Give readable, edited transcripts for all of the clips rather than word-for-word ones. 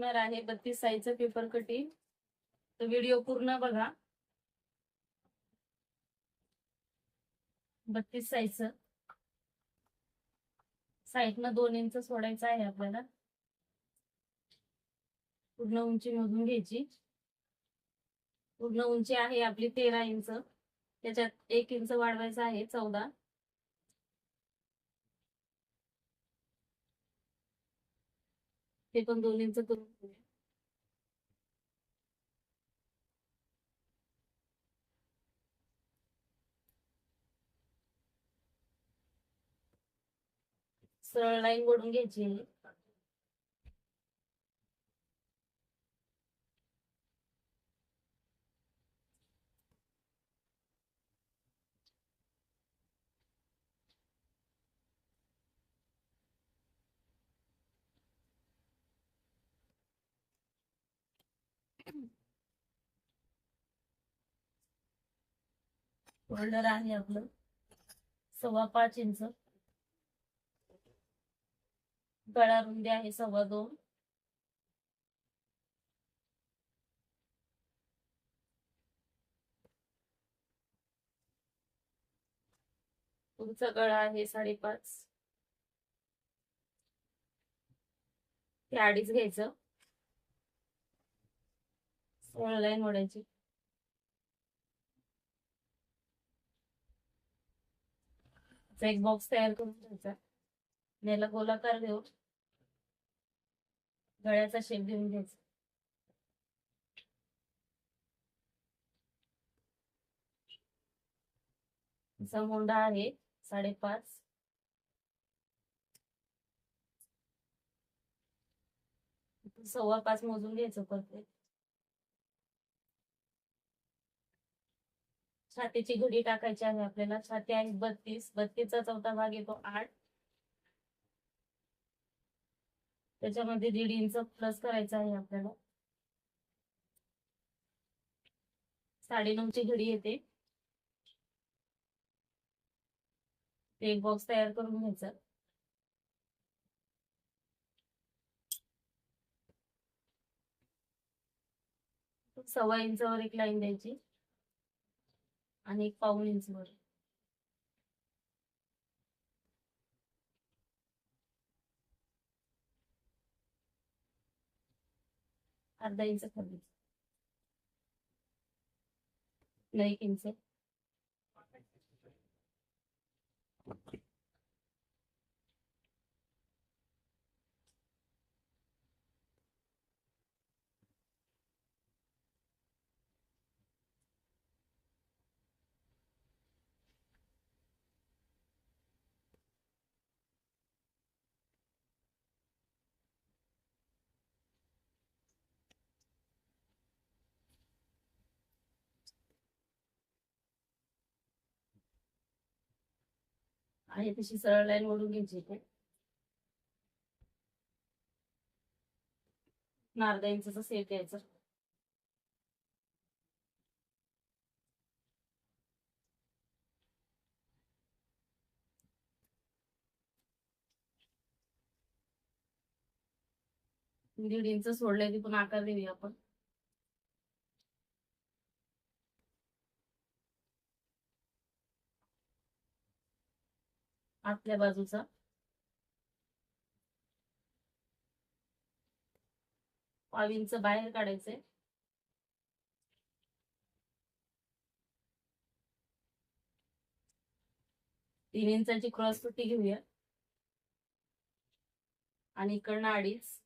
दाखवणार आहे 32 साईजचं paper cutting. तर व्हिडिओ पूर्ण बघा. 32 साईजचं साईडनं 2 इंच सोडायचं आहे आपल्याला. पूर्ण उंची मोजून घ्यायची. पूर्ण उंची आहे आपली 13 इंच. त्याच्यात 1 इंच वाढवायचं आहे 14. ते पण 2 इंच करून घेऊया. सरळ लाईन ओढून घ्यायची आहे. शोल्डर आहे आपलं 5.25 इंच. गळा रुंदी आहे 2.25. पुढचा गळा आहे 5.5. ते 2.5 घ्यायचं. सरळ लाईन ओढायची. एक बॉक्स तयार करून घ्यायचा. याला गोलाकार देऊ गळ्याचा शेप देऊन घ्यायचा. असा मोंढा आहे 5.5. सव्वा 5 मोजून घ्यायचं परत. छातीची घडी टाकायची आहे आपल्याला. छाती आहे 32. 32चा चौथा भाग येतो 8. त्याच्यामध्ये 1.5 इंच प्लस करायचा आहे आपल्याला. 9.5ची घडी येते. एक बॉक्स तयार करून घ्यायचा. सव्वा इंचावर एक लाईन द्यायची आणि 1 इंच वर. अर्धा इंच खाली 1 इंच. आहे तशी सरळ लाईन ओढून घ्यायची. अर्धा इंचचा सेट द्यायचा. दीड इंच सोडलंय तिथून आकार देऊया आपण. आतल्या बाजूचा 1 इंच बाहेर काढायचंय. तीन इंचाची क्रॉस पट्टी घेऊया आणि इकडनं 2.5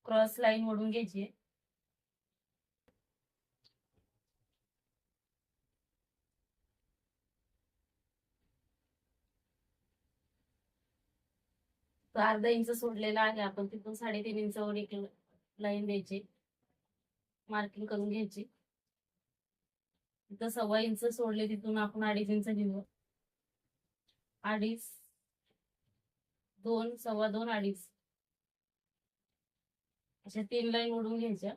क्रॉस लाईन ओढून घ्यायची. अर्धा इंच सोडलेला आहे आपण. तिथून 3.5 इंचावर एक लाईन द्यायची. मार्किंग करून घ्यायची. तिथं सव्वा इंच सोडले तिथून आपण 2.5 इंच घेऊ. 2.5 2 2.25 2.5 अशा 3 लाईन ओढून घ्यायच्या.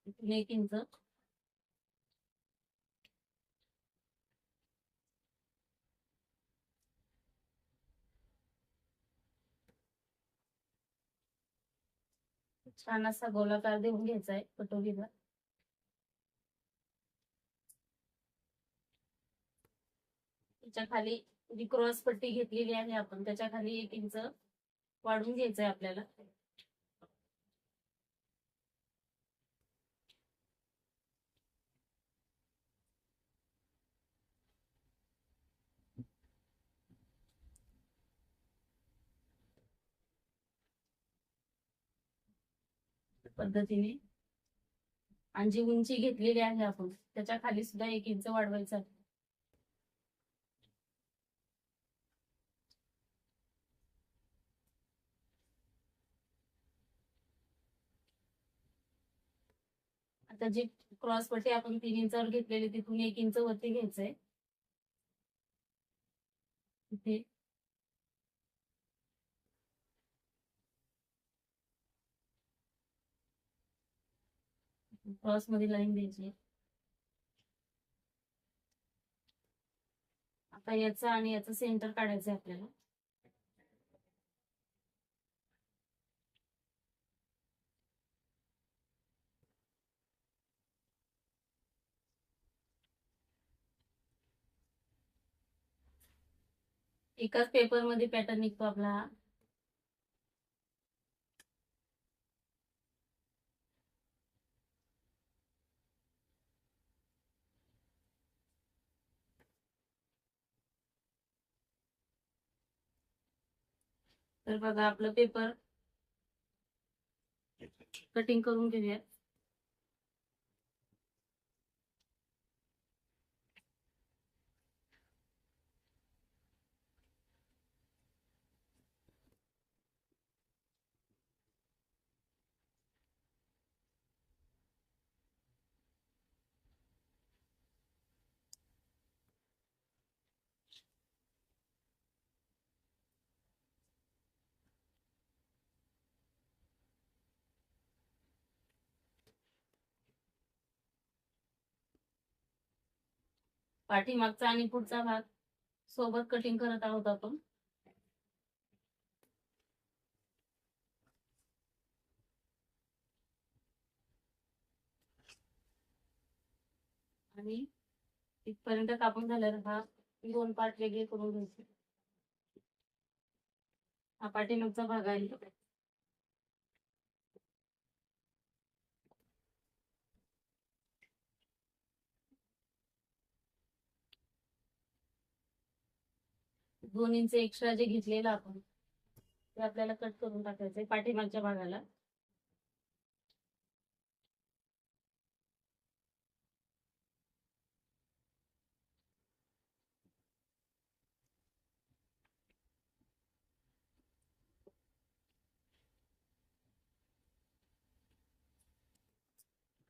तिथून 1 इंच. छान असा गोलाकार देऊन घ्यायचा आहे कटोरीला. त्याच्या खाली जी क्रॉस पट्टी घेतलेली आहे आपण त्याच्या खाली 1 इंच वाढून घ्यायचंय आपल्याला. पद्धतीने आणि जी उंची घेतलेली आहे आपण त्याच्या खाली सुद्धा 1 इंच वाढवायचं आहे. आता जी क्रॉस पट्टी आपण 3 इंचावर घेतलेली तिथून 1 इंच वरती घ्यायचंय. इथे क्रॉस मध्ये लाईन द्यायची. आता याचा आणि याचं सेंटर काढायचं आहे आपल्याला. एकाच पेपर मध्ये पॅटर्न निघतो आपला हा. तर बघा आपलं पेपर कटिंग करून घेऊया. पाठीमागचा आणि पुढचा भाग सोबत कटिंग करत आहोत आपण. आणि इथपर्यंत कापून झाल्यावर हा 2 पार्ट वेगळे करून घ्यायचे. हा पाठीमागचा भाग आहे. दोन इंच एक्स्ट्रा जे घेतलेलं आपण ते आपल्याला कट करून टाकायचंय पाठीमागच्या भागाला.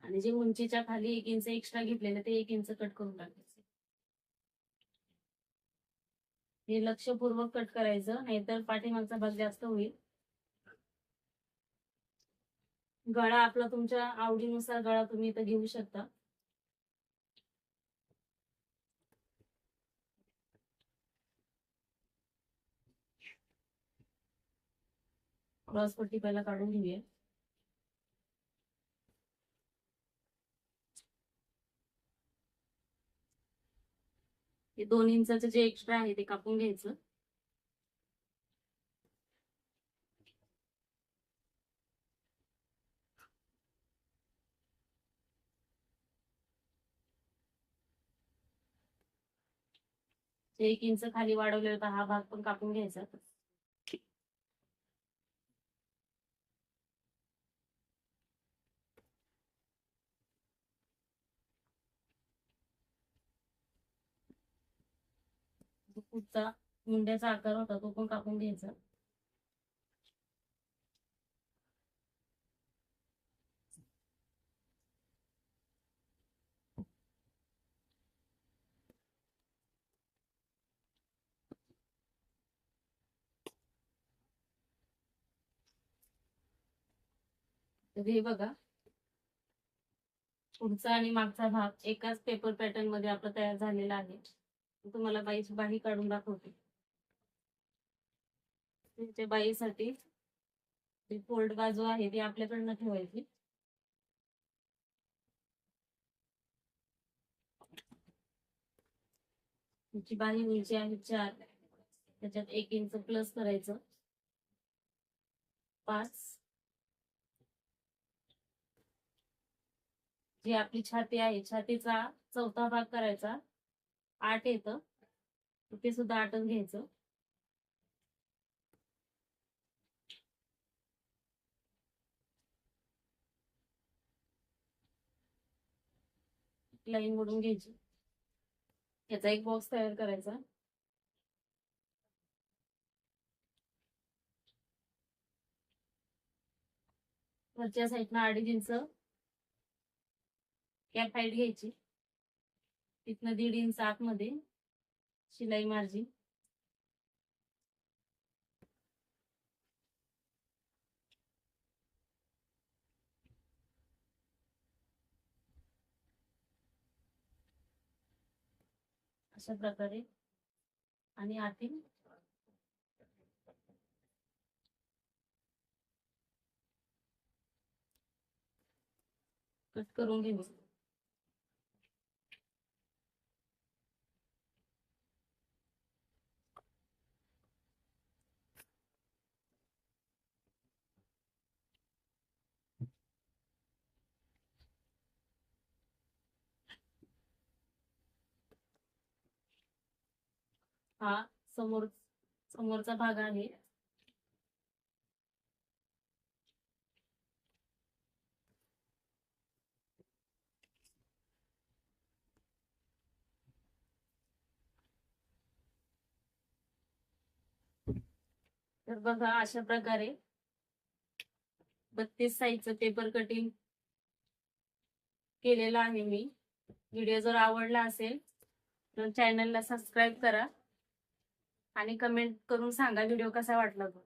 आणि जे उंचीच्या खाली 1 इंच एक्स्ट्रा घेतलेलं ते 1 इंच कट करून टाकायचं. हे लक्षपूर्वक कट करायचं नाहीतर पाठीमागचा भाग जास्त होईल. गळा आपला तुमच्या आवडीनुसार गळा तुम्ही इथं घेऊ शकता. क्रॉस पट्टी पहिला काढून घेऊया. हे 2 इंचाचं जे एक्स्ट्रा आहे ते कापून घ्यायचं. जे 1 इंच खाली वाढवले होता हा भाग पण कापून घ्यायचा. पुढचा मुंड्याचा आकार होता तो पण कापून घ्यायचा. तर हे बघा पुढचा आणि मागचा भाग एकाच पेपर पॅटर्न मध्ये आपला तयार झालेला आहे. तुम्हाला बाईची बाही काढून दाखवते. बाईसाठी ती फोल्ड बाजू आहे ती आपल्याकडनं ठेवायची. तिची बाही उंची आहे 4, त्याच्यात 1 इंच प्लस करायचं 5. जी आपली छाती आहे छातीचा चौथा भाग करायचा 8 येतं, ते सुद्धा आटून घ्यायचं. लाईन मोडून घ्यायची. याचा एक बॉक्स तयार करायचा. वरच्या साईडला 2.5 इंच कॅप हाईट घ्यायची. तिथनं 1.5 इंच आतमध्ये शिलाई मार्जिन. अशा प्रकारे आणि आतील कट करून घ्यायचं. हा समोरचा भाग आहे. तर बघा अशा प्रकारे 32 साईजचं पेपर कटिंग केलेलं आहे मी. व्हिडिओ जर आवडला असेल तर चॅनलला सबस्क्राईब करा आणि कमेंट करून सांगा व्हिडिओ कसा वाटला तो.